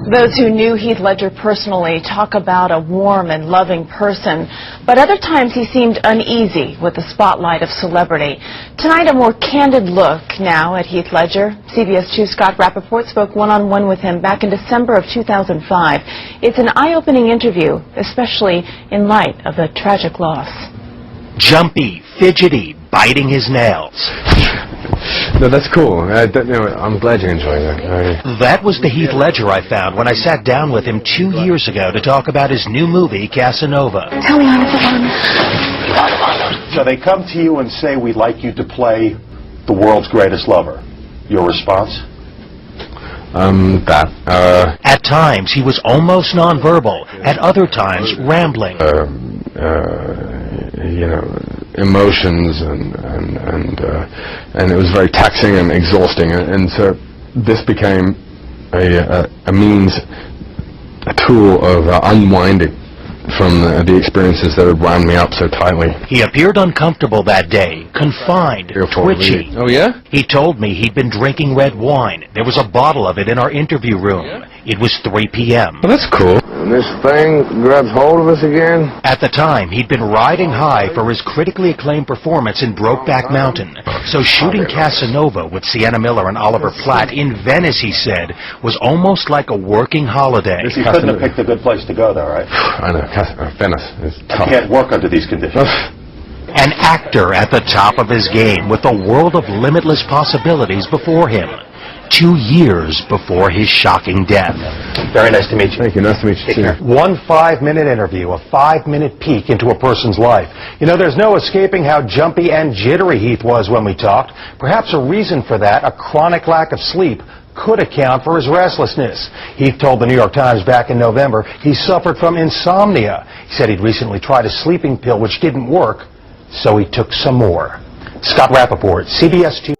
Those who knew Heath Ledger personally talk about a warm and loving person, but other times he seemed uneasy with the spotlight of celebrity. Tonight, a more candid look now at Heath Ledger. CBS 2's Scott Rappaport spoke one-on-one with him back in December of 2005. It's an eye-opening interview, especially in light of the tragic loss. Jumpy, fidgety, biting his nails. No, that's cool. I'm glad you're enjoying that. That was the Heath Ledger I found when I sat down with him 2 years ago to talk about his new movie, Casanova. Tell me honestly. So they come to you and say, we'd like you to play the world's greatest lover. Your response? At times, he was almost nonverbal. At other times, rambling. Emotions and it was very taxing and exhausting, and so this became a tool of unwinding from the experiences that had wound me up so tightly. He appeared uncomfortable that day, confined, twitchy. Oh, yeah? He told me he'd been drinking red wine. There was a bottle of it in our interview room. Yeah? It was 3 p.m. Well, that's cool. When this thing grabs hold of us again. At the time, he'd been riding high for his critically acclaimed performance in Brokeback Mountain. So shooting Casanova with Sienna Miller and Oliver Platt in Venice, he said, was almost like a working holiday. You couldn't have picked a good place to go, though, right? I know. Venice is tough. I can't work under these conditions. An actor at the top of his game with a world of limitless possibilities before him. 2 years before his shocking death. Very nice to meet you. Thank you. Nice to meet you, too. One 5-minute interview, a 5-minute peek into a person's life. You know, there's no escaping how jumpy and jittery Heath was when we talked. Perhaps a reason for that, a chronic lack of sleep, could account for his restlessness. Heath told the New York Times back in November he suffered from insomnia. He said he'd recently tried a sleeping pill which didn't work, so he took some more. Scott Rappaport, CBS 2.